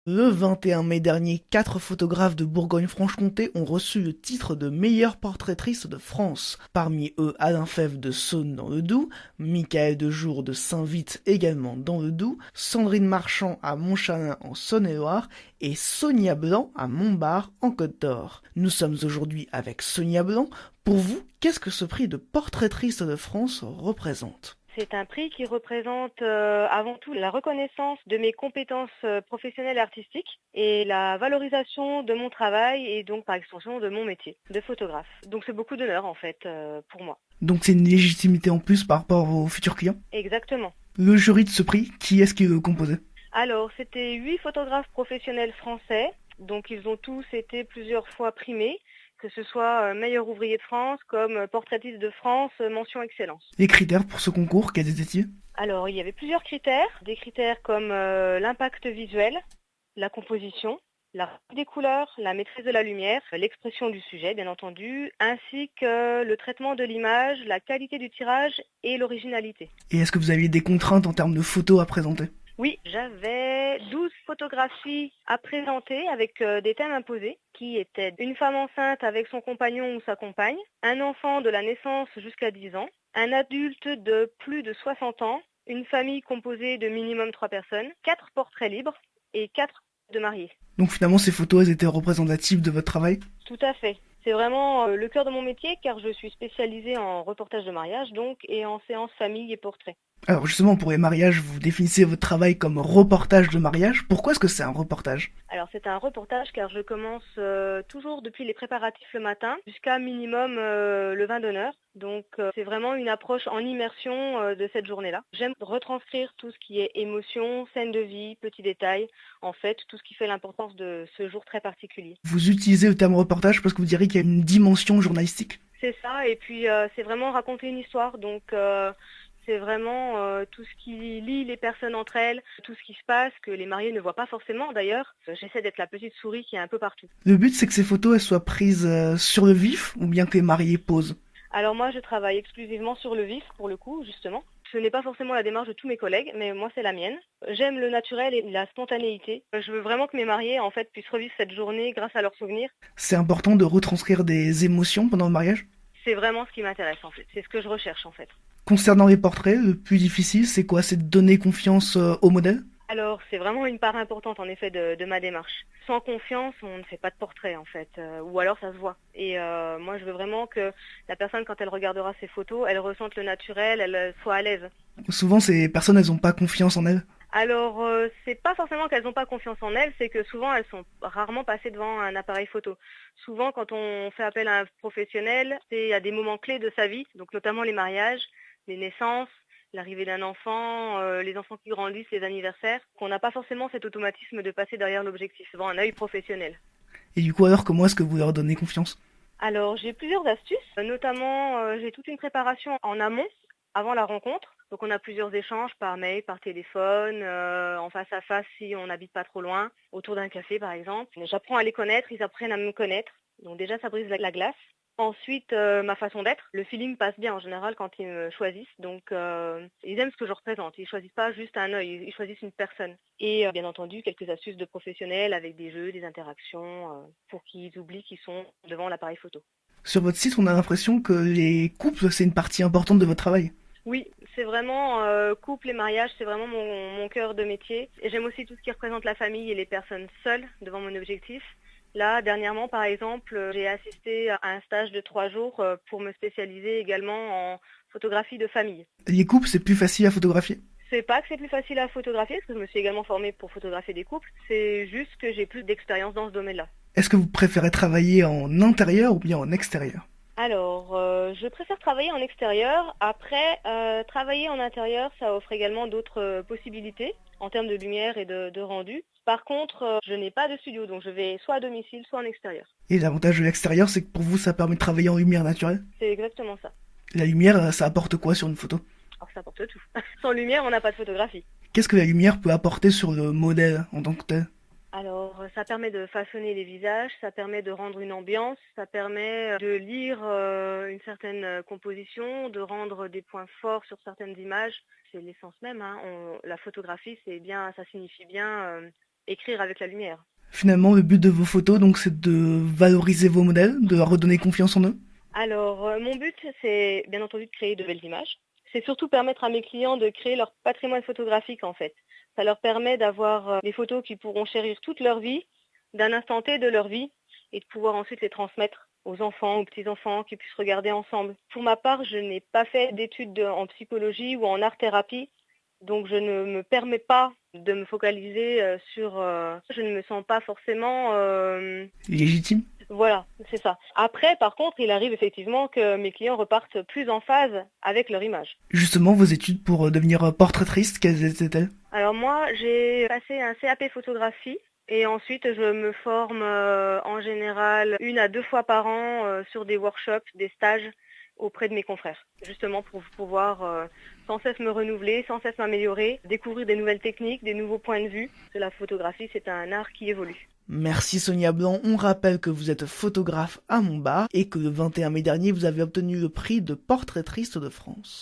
Le 21 mai dernier, 4 photographes de Bourgogne-Franche-Comté ont reçu le titre de meilleure portraitrice de France. Parmi eux, Alain Fèvre de Saône dans le Doubs, Michael Dejour de Saint-Vite également dans le Doubs, Sandrine Marchand à Montchalin en Saône-et-Loire et Sonia Blanc à Montbard en Côte d'Or. Nous sommes aujourd'hui avec Sonia Blanc. Pour vous, qu'est-ce que ce prix de portraitrice de France représente ? C'est un prix qui représente avant tout la reconnaissance de mes compétences professionnelles et artistiques et la valorisation de mon travail et donc par extension de mon métier de photographe. Donc c'est beaucoup d'honneur en fait pour moi. Donc c'est une légitimité en plus par rapport aux futurs clients. Exactement. Le jury de ce prix, qui est-ce qui le composait ? Alors c'était 8 photographes professionnels français, donc ils ont tous été plusieurs fois primés, que ce soit meilleur ouvrier de France comme portraitiste de France, mention excellence. Les critères pour ce concours, quels étaient-ils ? Alors, il y avait plusieurs critères. Des critères comme l'impact visuel, la composition, la des couleurs, la maîtrise de la lumière, l'expression du sujet, bien entendu, ainsi que le traitement de l'image, la qualité du tirage et l'originalité. Et est-ce que vous aviez des contraintes en termes de photos à présenter ? Oui, j'avais 12 photographies à présenter avec des thèmes imposés qui étaient une femme enceinte avec son compagnon ou sa compagne, un enfant de la naissance jusqu'à 10 ans, un adulte de plus de 60 ans, une famille composée de minimum 3 personnes, 4 portraits libres et 4 de mariés. Donc finalement, ces photos, elles étaient représentatives de votre travail ? Tout à fait. C'est vraiment le cœur de mon métier car je suis spécialisée en reportage de mariage donc et en séance famille et portrait. Alors justement, pour les mariages, vous définissez votre travail comme reportage de mariage. Pourquoi est-ce que c'est un reportage ? Alors c'est un reportage car je commence toujours depuis les préparatifs le matin jusqu'à minimum le vin d'honneur. Donc c'est vraiment une approche en immersion de cette journée-là. J'aime retranscrire tout ce qui est émotion, scène de vie, petits détails, en fait tout ce qui fait l'importance de ce jour très particulier. Vous utilisez le terme reportage parce que vous diriez qu'il y a une dimension journalistique ? C'est ça et puis c'est vraiment raconter une histoire donc c'est vraiment tout ce qui lie les personnes entre elles, tout ce qui se passe, que les mariés ne voient pas forcément d'ailleurs. J'essaie d'être la petite souris qui est un peu partout. Le but, c'est que ces photos, elles soient prises sur le vif ou bien que les mariés posent. Alors moi, je travaille exclusivement sur le vif, pour le coup, justement. Ce n'est pas forcément la démarche de tous mes collègues, mais moi, c'est la mienne. J'aime le naturel et la spontanéité. Je veux vraiment que mes mariés, en fait, puissent revivre cette journée grâce à leurs souvenirs. C'est important de retranscrire des émotions pendant le mariage ? C'est vraiment ce qui m'intéresse, en fait. C'est ce que je recherche, en fait. Concernant les portraits, le plus difficile, c'est quoi ? C'est de donner confiance au modèle ? Alors, c'est vraiment une part importante, en effet, de ma démarche. Sans confiance, on ne fait pas de portrait, en fait. Ou alors, ça se voit. Et moi, je veux vraiment que la personne, quand elle regardera ces photos, elle ressente le naturel, elle soit à l'aise. Souvent, ces personnes, elles n'ont pas confiance en elles. Alors, c'est pas forcément qu'elles n'ont pas confiance en elles, c'est que souvent, elles sont rarement passées devant un appareil photo. Souvent, quand on fait appel à un professionnel, c'est à des moments clés de sa vie, donc notamment les mariages, les naissances, l'arrivée d'un enfant, les enfants qui grandissent, les anniversaires, qu'on n'a pas forcément cet automatisme de passer derrière l'objectif, devant un œil professionnel. Et du coup, alors, comment est-ce que vous leur donnez confiance ? Alors, j'ai plusieurs astuces, notamment j'ai toute une préparation en amont, avant la rencontre. Donc, on a plusieurs échanges par mail, par téléphone, en face à face si on n'habite pas trop loin, autour d'un café par exemple. J'apprends à les connaître, ils apprennent à me connaître. Donc déjà, ça brise la glace. Ensuite, ma façon d'être. Le feeling passe bien en général quand ils me choisissent. Donc, ils aiment ce que je représente. Ils choisissent pas juste un œil, ils choisissent une personne. Et bien entendu, quelques astuces de professionnels avec des jeux, des interactions, pour qu'ils oublient qu'ils sont devant l'appareil photo. Sur votre site, on a l'impression que les couples, c'est une partie importante de votre travail. Oui, c'est vraiment couple et mariage, c'est vraiment mon cœur de métier. Et j'aime aussi tout ce qui représente la famille et les personnes seules devant mon objectif. Là, dernièrement, par exemple, j'ai assisté à un stage de 3 jours pour me spécialiser également en photographie de famille. Les couples, c'est plus facile à photographier. C'est pas que c'est plus facile à photographier, parce que je me suis également formée pour photographier des couples, c'est juste que j'ai plus d'expérience dans ce domaine-là. Est-ce que vous préférez travailler en intérieur ou bien en extérieur ? Alors, je préfère travailler en extérieur. Après, travailler en intérieur, ça offre également d'autres possibilités en termes de lumière et de rendu. Par contre, je n'ai pas de studio, donc je vais soit à domicile, soit en extérieur. Et l'avantage de l'extérieur, c'est que pour vous, ça permet de travailler en lumière naturelle. C'est exactement ça. La lumière, ça apporte quoi sur une photo ? Alors, ça apporte tout. Sans lumière, on n'a pas de photographie. Qu'est-ce que la lumière peut apporter sur le modèle en tant que tel ? Alors, ça permet de façonner les visages, ça permet de rendre une ambiance, ça permet de lire une certaine composition, de rendre des points forts sur certaines images. C'est l'essence même, hein. La photographie, c'est bien, ça signifie bien écrire avec la lumière. Finalement, le but de vos photos, donc, c'est de valoriser vos modèles, de leur redonner confiance en eux. Alors, mon but, c'est bien entendu de créer de belles images. C'est surtout permettre à mes clients de créer leur patrimoine photographique, en fait. Ça leur permet d'avoir des photos qu'ils pourront chérir toute leur vie, d'un instant T de leur vie, et de pouvoir ensuite les transmettre aux enfants, aux petits-enfants, qui puissent regarder ensemble. Pour ma part, je n'ai pas fait d'études en psychologie ou en art-thérapie, donc je ne me permets pas de me focaliser sur... je ne me sens pas forcément... Légitime. Voilà, c'est ça. Après, par contre, il arrive effectivement que mes clients repartent plus en phase avec leur image. Justement, vos études pour devenir portraitrice, quelles étaient-elles? Alors moi, j'ai passé un CAP photographie et ensuite je me forme en général 1 à 2 fois par an sur des workshops, des stages auprès de mes confrères, justement pour pouvoir sans cesse me renouveler, sans cesse m'améliorer, découvrir des nouvelles techniques, des nouveaux points de vue. Parce que la photographie, c'est un art qui évolue. Merci Sonia Blanc, on rappelle que vous êtes photographe à Montbard et que le 21 mai dernier vous avez obtenu le prix de portraitrice de France.